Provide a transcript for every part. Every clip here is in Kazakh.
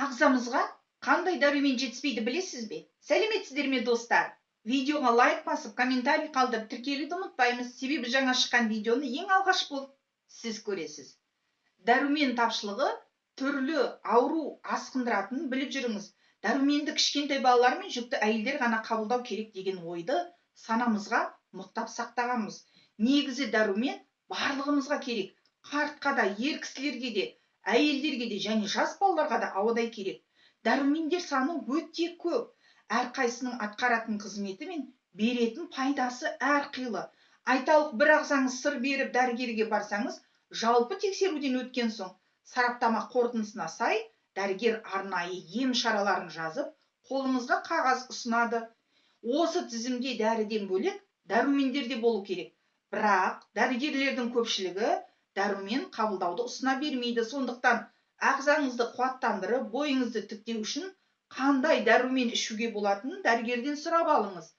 Ағзамызға қандай дәрумен жетіспейді білесіз бе? Сәлеметсіздер ме достар? Видеоға лайк басып, комментарий қалдырып тіркелуді ұмытпаймыз. Себебі жаңа шыққан видеоны ең алғаш болып сіз көресіз. Дәрумен тапшылығы түрлі ауру асқындыратынын біліп жүріңіз. Дәруменді кішкентай балалар мен жүкті әйелдер ғана қабылдау керек деген ойды санамызға мықтап сақтағанбыз. Негізі дәрумен барлығымызға керек. Қартқа да, ер кісілерге де, әйелдерге де және жас балаларға да ауадай керек. Дәрумендер саны өте көп. Әрқайсының атқаратын қызметі мен беретін пайдасы әрқилы. Айталық, бір ағзаңыз сыр беріп дәрігерге барсаңыз, жалпы тексеруден өткен соң сараптама қорытындысына сай дәрігер арнайы ем шараларын жазып, қолыңызға қағаз ұсынады. Осы тізімде дәріден бөлек дәрумендер де болу керек. Бірақ дәрігерлердің көпшілігі дәрумен қабылдауды ұсына бермейді. Сондықтан ағзаңызды қуаттандырып, бойыңызды тіктеу үшін қандай дәрумен ішуге болатынын дәрігерден сұрап алыңыз.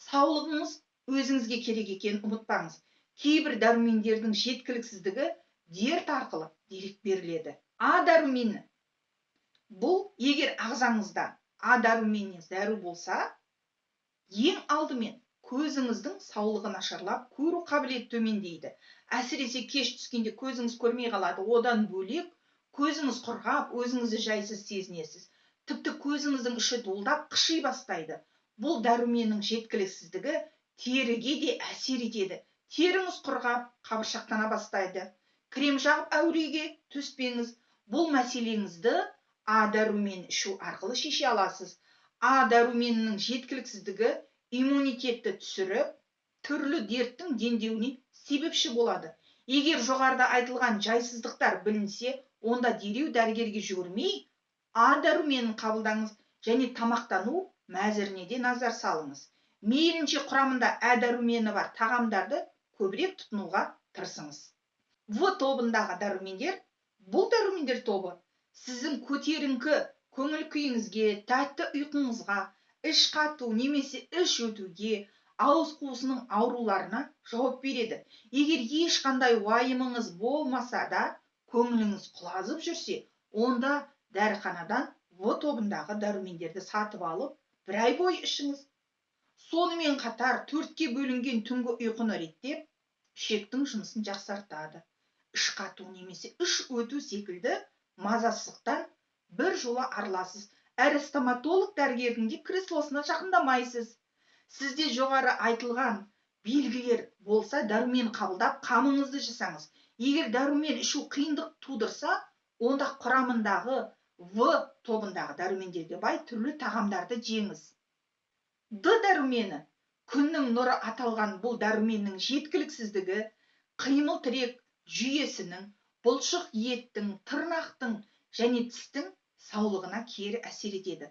Саулығыңыз өзіңізге керек екенін ұмытпаңыз. Кейбір дәрумендердің жеткіліксіздігі дерт арқылы дерек беріледі. А дәрумені. Бұл егер ағзаңызда А дәруменіне зәру болса, ең алдымен көзіңіздің саулығы нашарлап, көру қабілеті төмендейді. Әсіресе кеш түскенде көзіңіз көрмей қалады. Одан бөлек көзіңіз құрғап, өзіңізді жайсыз сезінесіз. Тіпті көзіңіздің іші дуылдап, қыши бастайды. Бұл дәруменнің жеткіліксіздігі теріге де әсер етеді. Теріңіз құрғап, қабыршақтана бастайды. Крем жағып әуреге түспеңіз. Бұл мәселеңізді А дәрумен ішу арқылы шеше аласыз. А дәруменінің жеткіліксіздігі иммунитетті түсіріп, түрлі дерттің дендеуіне себепші болады. Егер жоғарыда айтылған жайсыздықтар білінсе, онда дереу дәрігерге жүгірмей, А дәруменін қабылдаңыз және тамақтану мәзіріне де назар салыңыз. Мейлінше құрамында А дәрумені бар тағамдарды көбірек тұтынуға тырысыңыз. В тобындағы дәрумендер, бұл дәрумендер тобы сіздің көтеріңкі көңіл күйіңізге, тәтті ұйқыңызға, іш қату немесе іш өтуге, ауыз қуысының ауруларына жауап береді. Егер ешқандай уайымыңыз болмаса да, көңіліңіз құлазып жүрсе, онда дәріханадан В тобындағы дәрумендерді сатып алып, бір ай бойы ішіңіз. Сонымен қатар 4-ке бөлінген түнгі ұйқыны реттеп, ішектің жұмысын жақсартады. Іш қату немесе іш өту секілді мазасыздықтан бір жола арыласыз. Әрі стоматолог дәрігердің де креслосына жақындамайсыз. Сізде жоғары айтылған белгілер болса, дәрумен қабылдап, қамыңызды жасаңыз. Егер дәрумен ішу қиындық тудырса, онда құрамындағы В тобындағы дәрумендерге бай түрлі тағамдарды жеңіз. Д дәрумені. Күннің нұры аталған бұл дәруменнің жеткіліксіздігі қимыл тірек жүйесінің, бұлшық еттің, тырнақтың және тістің саулығына кері әсер етеді.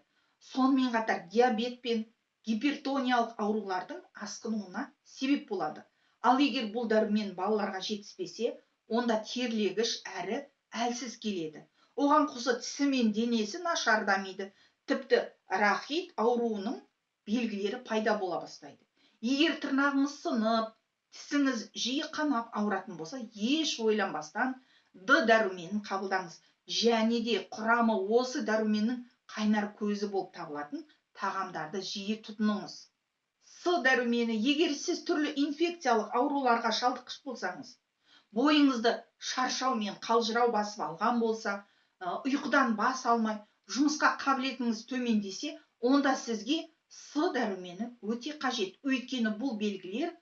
Сонымен қатар диабет пен гипертониялық аурулардың асқынуына себеп болады. Ал егер бұл дәрумен балаларға жетіспесе, онда терлегіш әрі әлсіз келеді. Оған қоса тісі мен денесі нашар дамиды. Тіпті рахит ауруының белгілері пайда бола бастайды. Егер тырнағыңыз сынып, тісіңіз жиі қанап ауыратын болса, еш ойланбастан Д дәруменін қабылдаңыз. Және де құрамы осы дәруменнің қайнар көзі болып табылатын тағамдарды жиі тұтыныңыз. С дәрумені. Егер сіз түрлі инфекциялық ауруларға шалдыққыш болсаңыз, бойыңызды шаршау мен қалжырау басып алған болса, ұйқыдан бас алмай, жұмысқа қабілетіңіз төмендесе, онда сізге С дәрумені өте қажет. Өйткені бұл белгілер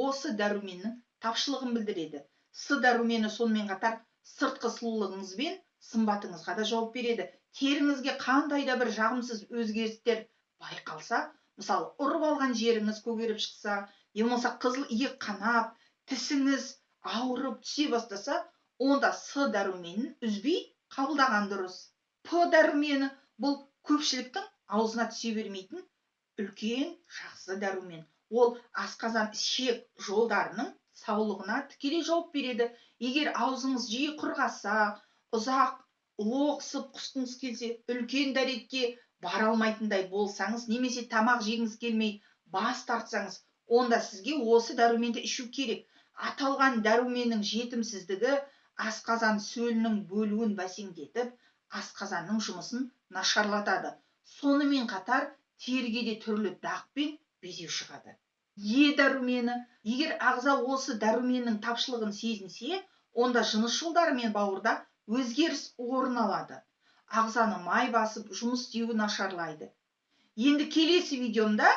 осы дәруменнің тапшылығын білдіреді. С дәрумені сонымен қатар сыртқы сұлулығыңыз бен сымбатыңызға да жауап береді. Теріңізге қандай да бір жағымсыз өзгерістер байқалса, мысалы, ұрып алған жеріңіз көгеріп шықса, болмаса қызыл иек қанап, тісіңіз ауырып түсе бастаса, онда С дәруменін үзбей қабылдаған дұрыс. П дәрумені. Бұл көпшіліктің аузына түсе бермейтін үлкен жақсы дәрумен. Ол асқазан ішек жолдарының саулығына тікелей жауап береді. Егер аузыңыз жиі құрғаса, ұзақ лоқсып құсқыңыз келсе, үлкен дәретке бара алмайтындай болсаңыз, немесе тамақ жегіңіз келмей бас тартсаңыз, онда сізге осы дәруменді ішу керек. Аталған дәруменнің жетімсіздігі асқазан сөлінің бөлуін бәсеңдетіп, асқазанның жұмысын нашарлатады. Сонымен қатар теріге де түрлі дақ пен безеу шығады. Е дәрумені. Егер ағза осы дәруменнің тапшылығын сезінсе, онда жыныс жолдары мен бауырда өзгеріс орын алады. Ағзаны май басып, жұмыс істеуі нашарлайды. Енді келесі видеомда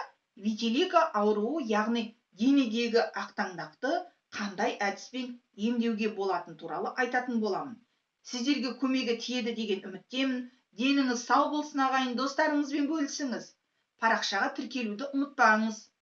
витилиго ауруы, яғни денедегі ақтаңдақты қандай әдіспен емдеуге болатын туралы айтатын боламын. Сіздерге көмегі тиеді деген үміттемін. Деніңіз сау болсын ағайын, достарыңызбен бөлісіңіз. Парақшаға тіркелуді ұмытпаңыз.